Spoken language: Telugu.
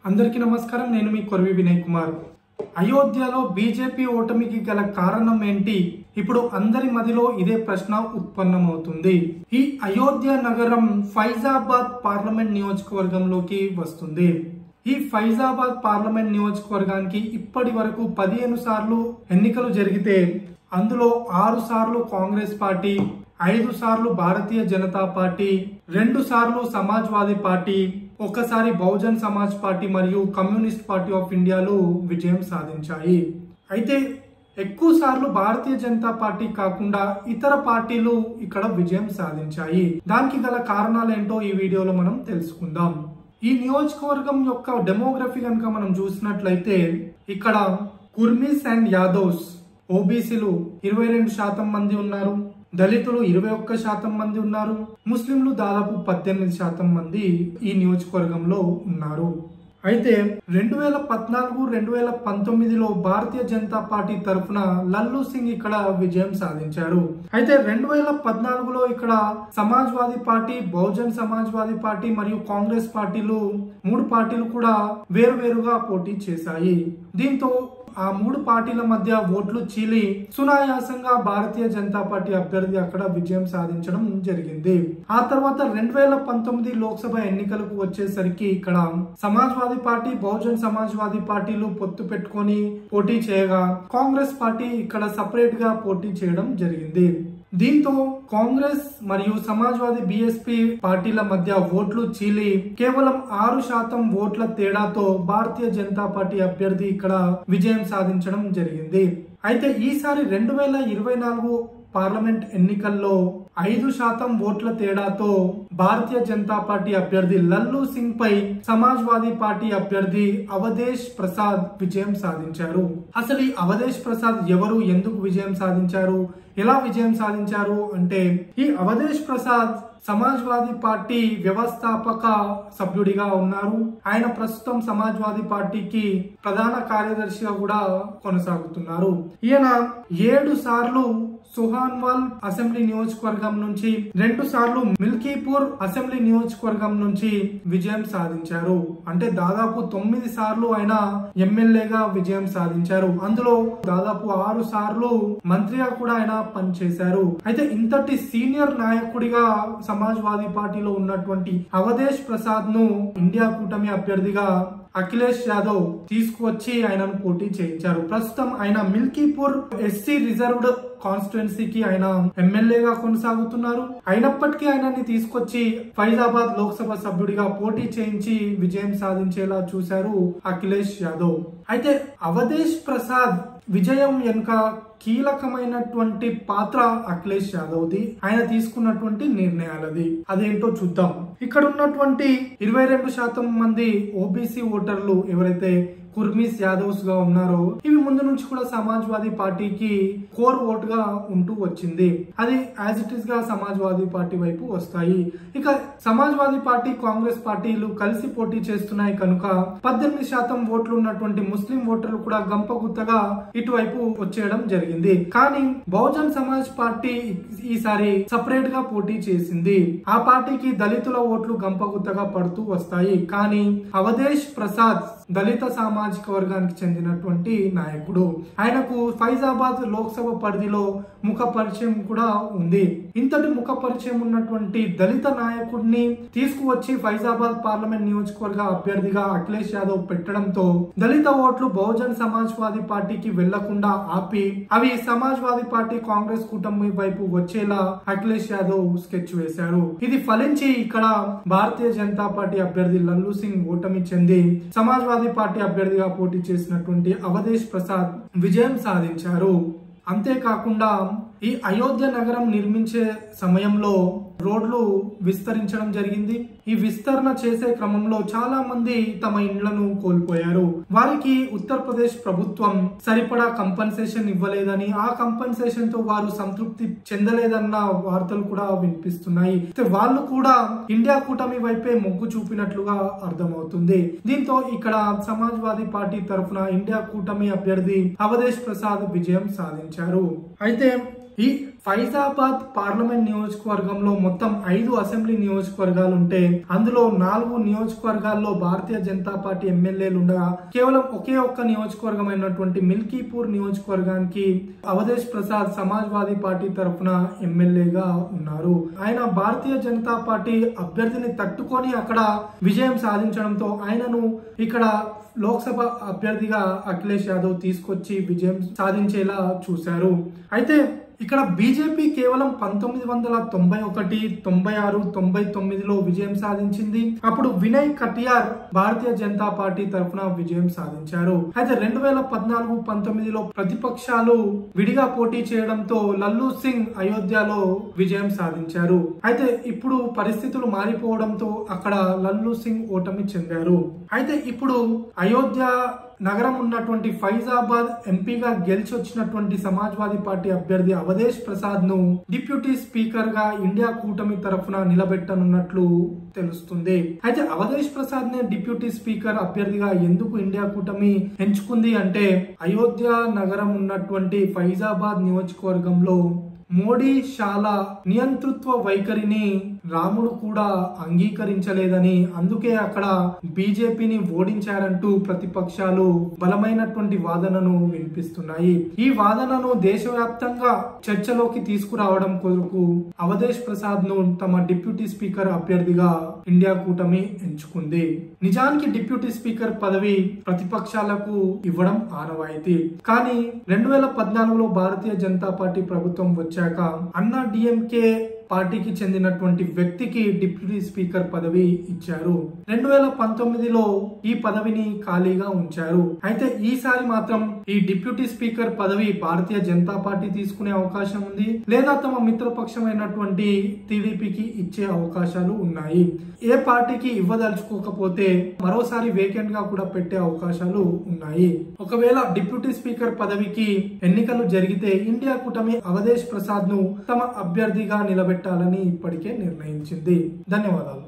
అందరికీ నమస్కారం. నేను మీ కొరవి వినయ్ కుమార్. అయోధ్యలో బీజేపీ ఓటమికి గల కారణం ఏంటి? ఇప్పుడు అందరి మదిలో ఇదే ప్రశ్న ఉత్పన్నమవుతుంది. ఈ అయోధ్య నగరం ఫైజాబాద్ పార్లమెంట్ నియోజకవర్గంలోకి వస్తుంది. ఈ ఫైజాబాద్ పార్లమెంట్ నియోజకవర్గానికి ఇప్పటి వరకు 15 సార్లు ఎన్నికలు జరిగితే అందులో 6 సార్లు కాంగ్రెస్ పార్టీ, 5 సార్లు భారతీయ జనతా పార్టీ, 2 సార్లు సమాజ్వాదీ పార్టీ, ఒకసారి బహుజన్ సమాజ్ పార్టీ మరియు కమ్యూనిస్ట్ పార్టీ ఆఫ్ ఇండియాలు విజయం సాధించాయి. అయితే ఎక్కువ సార్లు భారతీయ జనతా పార్టీ కాకుండా ఇతర పార్టీలు ఇక్కడ విజయం సాధించాయి. దానికి గల కారణాలు ఏంటో ఈ వీడియోలో మనం తెలుసుకుందాం. ఈ నియోజకవర్గం యొక్క డెమోగ్రఫీ కనుక మనం చూసినట్లయితే ఇక్కడ కుర్మీస్ అండ్ యాదవ్స్ ఓబీసీలు 22% మంది ఉన్నారు, దళితులు 21% మంది ఉన్నారు, ముస్లింలు దాదాపు 18% మంది ఈ నియోజకవర్గంలో ఉన్నారు. అయితే 2014-2019లో భారతీయ జనతా పార్టీ తరఫున లల్లు సింగ్ ఇక్కడ విజయం సాధించారు. అయితే 2014లో ఇక్కడ సమాజ్వాదీ పార్టీ, బహుజన్ సమాజ్వాదీ పార్టీ మరియు కాంగ్రెస్ పార్టీలు 3 పార్టీలు కూడా వేరువేరుగా పోటీ చేశాయి. దీంతో ఆ 3 పార్టీల మధ్య ఓట్లు చీలి సునాయాసంగా భారతీయ జనతా పార్టీ అభ్యర్థి అక్కడ విజయం సాధించడం జరిగింది. ఆ తర్వాత 2019 లోక్సభ ఎన్నికలకు వచ్చేసరికి ఇక్కడ సమాజ్వాదీ పార్టీ, బహుజన్ సమాజ్వాదీ పార్టీలు పొత్తు పెట్టుకొని పోటీ చేయగా కాంగ్రెస్ పార్టీ ఇక్కడ సపరేట్ గా పోటీ చేయడం జరిగింది. దీంతో కాంగ్రెస్ మరియు సమాజ్వాదీ బీఎస్పీ పార్టీల మధ్య ఓట్లు చీలి కేవలం 6% ఓట్ల తేడాతో భారతీయ జనతా పార్టీ అభ్యర్థి ఇక్కడ విజయం సాధించడం జరిగింది. అయితే ఈసారి 2024 పార్లమెంట్ ఎన్నికల్లో 5% ఓట్ల తేడాతో భారతీయ జనతా పార్టీ అభ్యర్థి లల్లు సింగ్ పై సమాజ్వాదీ పార్టీ అభ్యర్థి అవధేష్ ప్రసాద్ విజయం సాధించారు. అసలు ఈ అవధేష్ ప్రసాద్ ఎవరు, ఎందుకు విజయం సాధించారు, ఎలా విజయం సాధించారు అంటే ఈ అవధేష్ ప్రసాద్ సమాజ్వాదీ పార్టీ వ్యవస్థాపక సభ్యుడిగా ఉన్నారు. ఆయన ప్రస్తుతం సమాజ్వాదీ పార్టీకి ప్రధాన కార్యదర్శిగా కూడా కొనసాగుతున్నారు. ఈయన 7 సార్లు సుహాన్వాల్ అసెంబ్లీ నియోజకవర్గం నుంచి, 2 సార్లు మిల్కీపూర్ అసెంబ్లీ నియోజకవర్గం నుంచి విజయం సాధించారు. అంటే దాదాపు 9 సార్లు ఆయన ఎమ్మెల్యేగా విజయం సాధించారు. అందులో దాదాపు 6 సార్లు మంత్రిగా కూడా ఆయన పనిచేశారు. అయితే ఇంతటి సీనియర్ నాయకుడిగా సమాజ్వాదీ పార్టీలో ఉన్నటువంటి అవధేష్ ప్రసాద్ ను ఇండియా కూటమి అభ్యర్థిగా అఖిలేష్ యాదవ్ తీసుకువచ్చి ఆయనను పోటీ చేయించారు. ప్రస్తుతం ఆయన మిల్కీపూర్ ఎస్సీ రిజర్వ్డ్ కాన్స్టిట్యుయెన్సీకి ఆయన ఎమ్మెల్యేగా కొనసాగుతున్నారు. అయినప్పటికీ ఆయనని తీసుకొచ్చి ఫైజాబాద్ లోక్సభ సభ్యుడిగా పోటీ చేయించి విజయం సాధించేలా చూశారు అఖిలేష్ యాదవ్. అయితే అవధేష్ ప్రసాద్ విజయం వెనుక కీలకమైనటువంటి పాత్ర అఖిలేష్ యాదవ్ది, ఆయన తీసుకున్నటువంటి నిర్ణయాలది. అదేంటో చూద్దాం. ఇక్కడ ఉన్నటువంటి 22% మంది ఓబీసీ ఓటర్లు ఎవరైతే కుర్మీస్ యాదవ్స్ గా ఉన్నారో ఇవి ముందు నుంచి కూడా సమాజ్వాదీ పార్టీకి కోర్ ఓట్ గా ఉంటూ వచ్చింది. అది యాజ్ ఇట్ ఈస్ గా సమాజ్వాదీ పార్టీ వైపు వస్తాయి. ఇక సమాజ్వాదీ పార్టీ, కాంగ్రెస్ పార్టీలు కలిసి పోటీ చేస్తున్నాయి కనుక 18% ఓట్లు ఉన్నటువంటి ముస్లిం ఓటర్లు కూడా గంపగుత్తగా ఇటువైపు వచ్చేయడం జరిగింది. కానీ బహుజన్ సమాజ్ పార్టీ ఈసారి సపరేట్ గా పోటీ చేసింది. ఆ పార్టీకి దళితుల ఓట్లు గంపగుత్తగా పడుతూ వస్తాయి. కానీ అవధేష్ ప్రసాద్ దళిత సామాజిక వర్గానికి చెందినటువంటి నాయకుడు. ఆయనకు ఫైజాబాద్ లోక్సభ పరిధిలో ముఖ పరిచయం కూడా ఉంది. ఇంతటి ముఖ పరిచయం ఉన్నటువంటి దళిత నాయకుడిని తీసుకువచ్చి ఫైజాబాద్ పార్లమెంట్ నియోజకవర్గ అభ్యర్థిగా అఖిలేష్ యాదవ్ పెట్టడంతో దళిత ఓట్లు బహుజన్ సమాజ్వాదీ పార్టీకి వెళ్లకుండా ఆపి అవి సమాజ్వాదీ పార్టీ, కాంగ్రెస్ కూటమి వైపు వచ్చేలా అఖిలేష్ యాదవ్ స్కెచ్ వేశారు. ఇది ఫలించి ఇక్కడ భారతీయ జనతా పార్టీ అభ్యర్థి లల్లు సింగ్ ఓటమి చెంది సమాజ్వాదీ పార్టీ అభ్యర్థిగా పోటీ చేసినటువంటి అవధేష్ ప్రసాద్ విజయం సాధించారు. అంతేకాకుండా ఈ అయోధ్య నగరం నిర్మించే సమయంలో రోడ్లు విస్తరించడం జరిగింది. ఈ విస్తరణ చేసే క్రమంలో చాలా మంది తమ ఇండ్లను కోల్పోయారు. వారికి ఉత్తరప్రదేశ్ ప్రభుత్వం సరిపడా కంపెన్సేషన్ ఇవ్వలేదని, ఆ కంపెన్సేషన్ తో వారు సంతృప్తి చెందలేదన్న వార్తలు కూడా వినిపిస్తున్నాయి. వాళ్ళు కూడా ఇండియా కూటమి వైపే మొగ్గు చూపినట్లుగా అర్థమవుతుంది. దీంతో ఇక్కడ సమాజ్వాదీ పార్టీ తరఫున ఇండియా కూటమి అభ్యర్థి అవధేష్ ప్రసాద్ విజయం సాధించారు. అయితే ఈ ఫైజాబాద్ పార్లమెంట్ నియోజకవర్గంలో మొత్తం 5 అసెంబ్లీ నియోజకవర్గాలు ఉంటే అందులో 4 నియోజకవర్గాల్లో భారతీయ జనతా పార్టీ ఎమ్మెల్యేలు ఉండగా కేవలం ఒకే ఒక్క నియోజకవర్గం అయినటువంటి మిల్కీపూర్ నియోజకవర్గానికి అవధేష్ ప్రసాద్ సమాజ్వాదీ పార్టీ తరఫున ఎమ్మెల్యేగా ఉన్నారు. ఆయన భారతీయ జనతా పార్టీ అభ్యర్థిని తట్టుకొని అక్కడ విజయం సాధించడంతో ఆయనను ఇక్కడ లోక్సభ అభ్యర్థిగా అఖిలేష్ యాదవ్ తీసుకొచ్చి విజయం సాధించేలా చూశారు. అయితే ఇక్కడ బీజేపీ కేవలం 1991, 96, 99లో విజయం సాధించింది. అప్పుడు వినయ్ కటియార్ భారతీయ జనతా పార్టీ తరఫున విజయం సాధించారు. అయితే 2014, 19లో ప్రతిపక్షాలు విడిగా పోటీ చేయడంతో లల్లు సింగ్ అయోధ్యలో విజయం సాధించారు. అయితే ఇప్పుడు పరిస్థితులు మారిపోవడంతో అక్కడ లల్లు సింగ్ ఓటమి చెందారు. అయితే ఇప్పుడు అయోధ్య నగరం ఉన్నటువంటి ఫైజాబాద్ ఎంపీగా గెలిచి వచ్చినటువంటి సమాజ్వాదీ పార్టీ అభ్యర్థి అవధేష్ ప్రసాద్ ను డిప్యూటీ స్పీకర్ గా ఇండియా కూటమి తరఫున నిలబెట్టనున్నట్లు తెలుస్తుంది. అయితే అవధేష్ ప్రసాద్ నే డిప్యూటీ స్పీకర్ అభ్యర్థిగా ఎందుకు ఇండియా కూటమి ఎంచుకుంది అంటే అయోధ్య నగరం ఉన్నటువంటి ఫైజాబాద్ నియోజకవర్గంలో మోడీ షాల నియంతృత్వ వైఖరిని రాముడు కూడా అంగీకరించలేదని, అందుకే అక్కడ బీజేపీని ఓడించారంటూ ప్రతిపక్షాలు బలమైనటువంటి వాదనను వినిపిస్తున్నాయి. ఈ వాదనను దేశవ్యాప్తంగా చర్చలోకి తీసుకురావడం కొరకు అవధేష్ ప్రసాద్ ను తమ డిప్యూటీ స్పీకర్ అభ్యర్థిగా ఇండియా కూటమి ఎంచుకుంది. నిజానికి డిప్యూటీ స్పీకర్ పదవి ప్రతిపక్షాలకు ఇవ్వడం ఆనవాయితీ. కానీ 2014లో భారతీయ జనతా పార్టీ ప్రభుత్వం వచ్చాక అన్నా డిఎంకే పార్టీకి చెందినటువంటి వ్యక్తికి డిప్యూటీ స్పీకర్ పదవి ఇచ్చారు. 2019లో ఈ పదవిని ఖాళీగా ఉంచారు. అయితే ఈసారి మాత్రం ఈ డిప్యూటీ స్పీకర్ పదవి భారతీయ జనతా పార్టీ తీసుకునే అవకాశం ఉంది, లేదా తమ మిత్రపక్షమైనటువంటి టీడీపీకి ఇచ్చే అవకాశాలు ఉన్నాయి. ఏ పార్టీకి ఇవ్వదలుచుకోకపోతే మరోసారి వేకెంట్ గా కూడా పెట్టే అవకాశాలు ఉన్నాయి. ఒకవేళ డిప్యూటీ స్పీకర్ పదవికి ఎన్నికలు జరిగితే ఇండియా కూటమి అవధేష్ ప్రసాద్ ను తమ అభ్యర్థిగా నిలబెట్టాలని ఇప్పటికే నిర్ణయించింది. ధన్యవాదాలు.